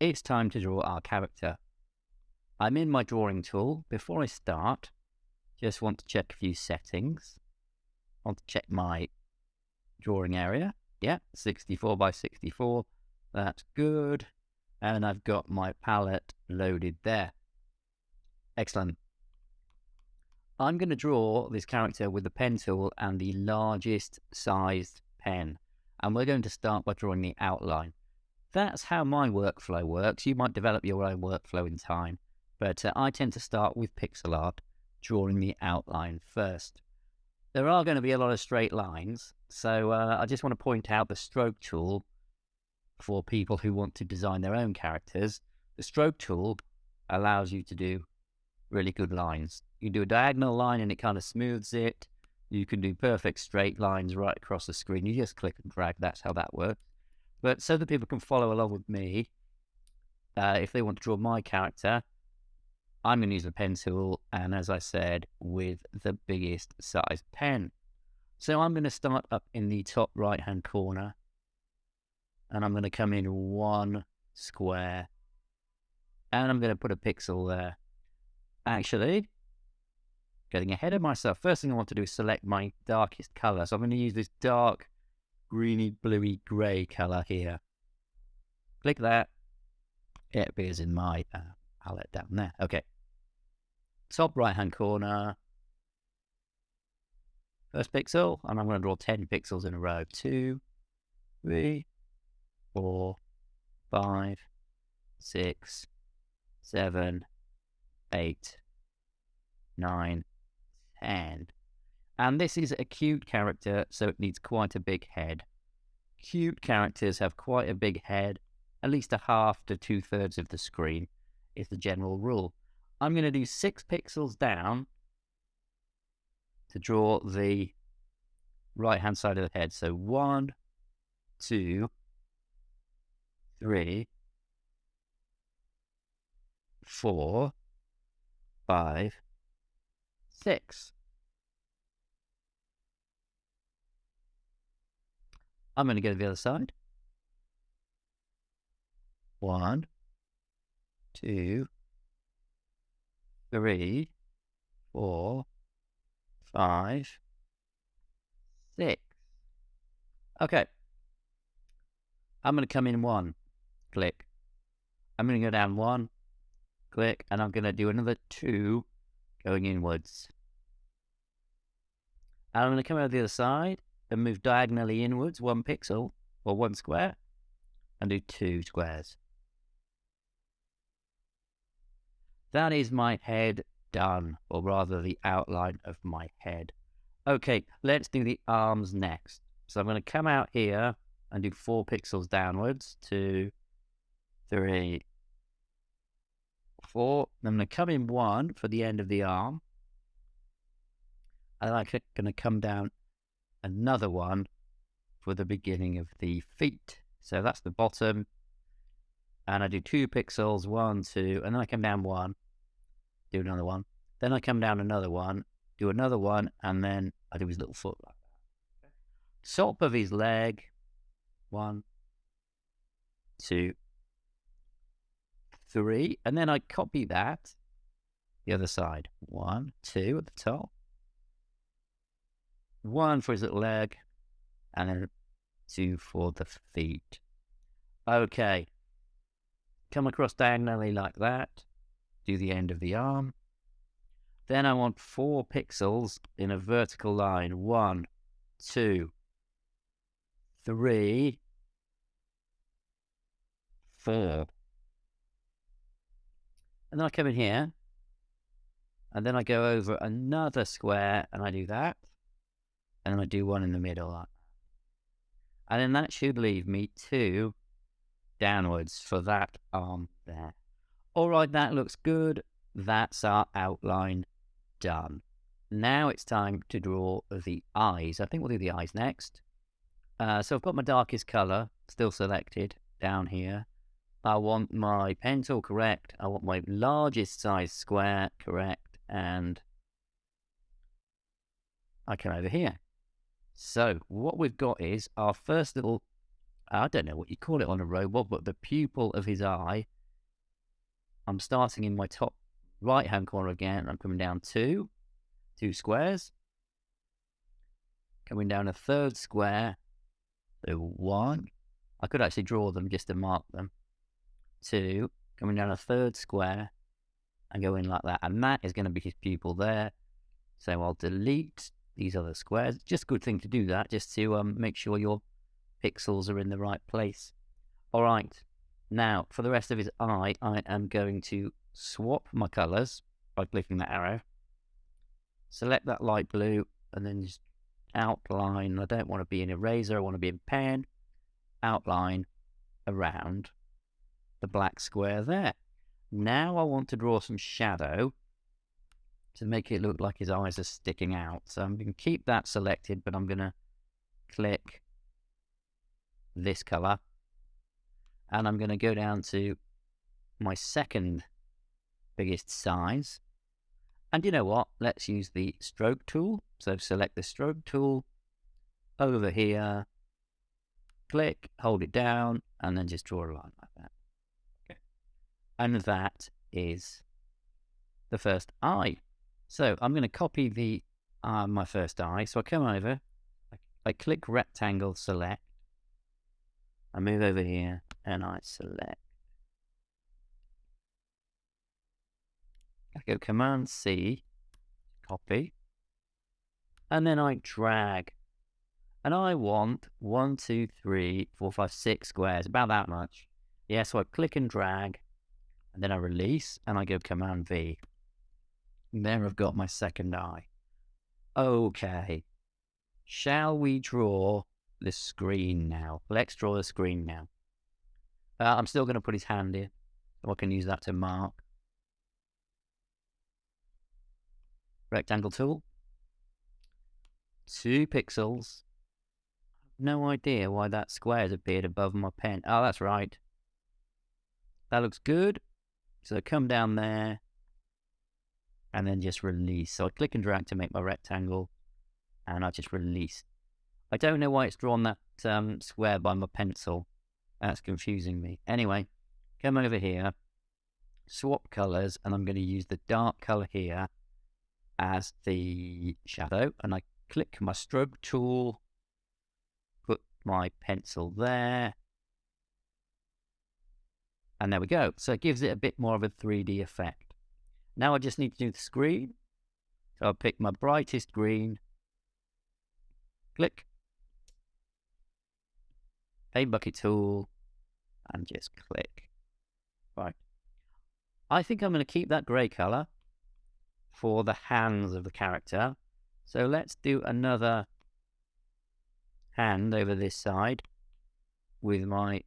it's time to draw our character. I'm in my drawing tool. Before I start, just want to check a few settings. I want to check my drawing area. Yeah, 64 by 64. That's good. And I've got my palette loaded there. Excellent. I'm going to draw this character with the pen tool and the largest sized pen. And we're going to start by drawing the outline. That's how my workflow works. You might develop your own workflow in time. But I tend to start with pixel art, drawing the outline first. There are going to be a lot of straight lines. So I just want to point out the stroke tool for people who want to design their own characters. The stroke tool allows you to do really good lines. You can do a diagonal line and it kind of smooths it. You can do perfect straight lines right across the screen. You just click and drag. That's how that works. But so that people can follow along with me, if they want to draw my character, I'm going to use the pen tool, and as I said, with the biggest size pen. So I'm going to start up in the top right-hand corner, and I'm going to come in one square, and I'm going to put a pixel there. Actually, getting ahead of myself, first thing I want to do is select my darkest color. So I'm going to use this dark greeny, bluey, grey color here. Click that. It appears in my palette down there. Okay. Top right-hand corner. First pixel, and I'm going to draw 10 pixels in a row. 2, 3, 4, 5, 6, 7, 8, 9, 10. And this is a cute character, so it needs quite a big head. Cute characters have quite a big head. At least a half to 2/3 of the screen is the general rule. I'm going to do 6 pixels down to draw the right-hand side of the head. So 1, 2, 3, 4, 5, 6. I'm going to go to the other side. 1, 2, 3, 4, 5, 6. Okay. I'm going to come in 1, click. I'm going to go down 1, click, and I'm going to do another 2 going inwards. And I'm going to come over the other side and move diagonally inwards 1 pixel or 1 square and do 2 squares. That is my head done, or rather the outline of my head. Okay, let's do the arms next. So I'm going to come out here and do 4 pixels downwards. 2, 3, 4. I'm going to come in 1 for the end of the arm. And I'm going to come down another 1 for the beginning of the feet. So that's the bottom. And I do 2 pixels, 1, 2, and then I come down 1, do another 1. Then I come down another 1, do another 1, and then I do his little foot like that. Okay. Top of his leg, 1, 2, 3, and then I copy that the other side. 1, 2 at the top, 1 for his little leg, and then 2 for the feet. Okay. Come across diagonally like that. Do the end of the arm. Then I want 4 pixels in a vertical line. 1, 2, 3, 4. And then I come in here. And then I go over another square and I do that. And then I do 1 in the middle. And then that should leave me 2 downwards for that arm there. All right, that looks good. That's our outline done. Now it's time to draw the eyes. I think we'll do the eyes next. So I've got my darkest color still selected down here. I want my pen tool correct. I want my largest size square correct. And I come over here. So what we've got is our first little I don't know what you call it on a robot, but the pupil of his eye. I'm starting in my top right-hand corner again. I'm coming down two squares. Coming down a third square. So 1. I could actually draw them just to mark them. 2. Coming down a third square and go in like that. And that is going to be his pupil there. So I'll delete these other squares. Just a good thing to do that, just to make sure your pixels are in the right place. All right. Now, for the rest of his eye, I am going to swap my colours by clicking that arrow. Select that light blue and then just outline. I don't want to be in eraser, I want to be in pen. Outline around the black square there. Now I want to draw some shadow to make it look like his eyes are sticking out. So I'm going to keep that selected, but I'm going to click this colour. And I'm going to go down to my second biggest size. And you know what? Let's use the stroke tool. So select the stroke tool over here. Click, hold it down, and then just draw a line like that. Okay. And that is the first eye. So I'm going to copy the my first eye. So I come over, I click rectangle, select. I move over here and I select. I go Command C, copy, and then I drag. And I want 1, 2, 3, 4, 5, 6 squares, about that much. Yeah, so I click and drag, and then I release, and I go Command V. And there I've got my second eye. Okay, shall we draw the screen now? Let's draw the screen now. I'm still going to put his hand in, so I can use that to mark. Rectangle tool. 2 pixels. No idea why that square has appeared above my pen. Oh, that's right. That looks good. So I come down there and then just release. So I click and drag to make my rectangle and I just release. I don't know why it's drawn that square by my pencil. That's confusing me. Anyway, come over here, swap colors, and I'm going to use the dark color here as the shadow. And I click my stroke tool, put my pencil there, and there we go. So it gives it a bit more of a 3D effect. Now I just need to do the screen. So I'll pick my brightest green, click, paint bucket tool, and just click. Right. I think I'm going to keep that grey colour for the hands of the character. So let's do another hand over this side with my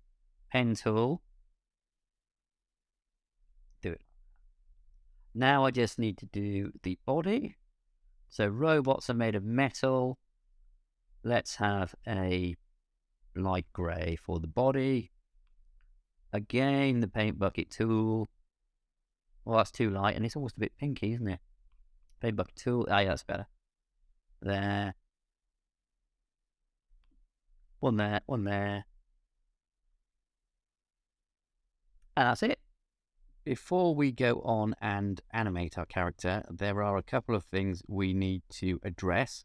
pen tool. Do it. Now I just need to do the body. So robots are made of metal. Let's have a light grey for the body. Again, the paint bucket tool. Well, that's too light, and it's almost a bit pinky, isn't it? Paint bucket tool. Ah, yeah, that's better. There. One there, one there. And that's it. Before we go on and animate our character, there are a couple of things we need to address.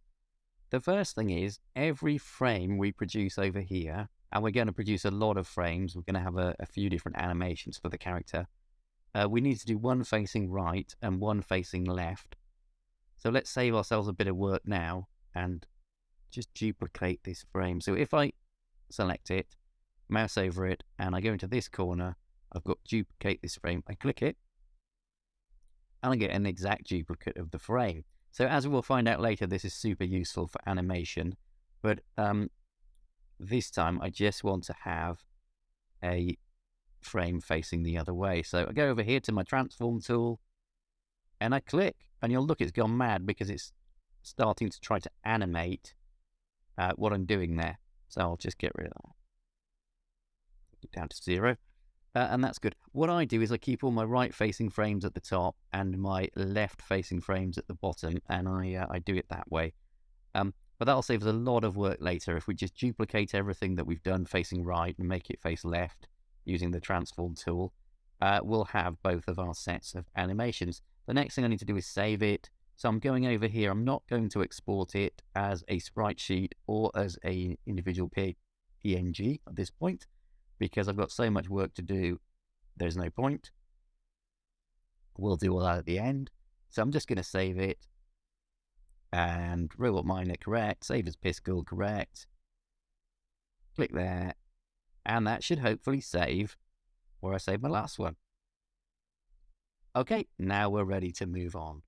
The first thing is, every frame we produce over here, and we're going to produce a lot of frames, we're going to have a few different animations for the character. We need to do one facing right and one facing left. So let's save ourselves a bit of work now and just duplicate this frame. So if I select it, mouse over it, and I go into this corner, I've got duplicate this frame. I click it, and I get an exact duplicate of the frame. So as we'll find out later, this is super useful for animation. But this time, I just want to have a frame facing the other way. So I go over here to my transform tool, and I click, and you'll look, it's gone mad because it's starting to try to animate what I'm doing there. So I'll just get rid of that. Get down to 0. And that's good. What I do is I keep all my right-facing frames at the top and my left-facing frames at the bottom, and I do it that way. But that'll save us a lot of work later if we just duplicate everything that we've done facing right and make it face left using the transform tool. We'll have both of our sets of animations. The next thing I need to do is save it. So I'm going over here. I'm not going to export it as a sprite sheet or as an individual PNG at this point, because I've got so much work to do. There's no point. We'll do all that at the end. So I'm just going to save it and robot miner correct, save as Piskel correct. Click there, and that should hopefully save where I saved my last one. Okay, now we're ready to move on.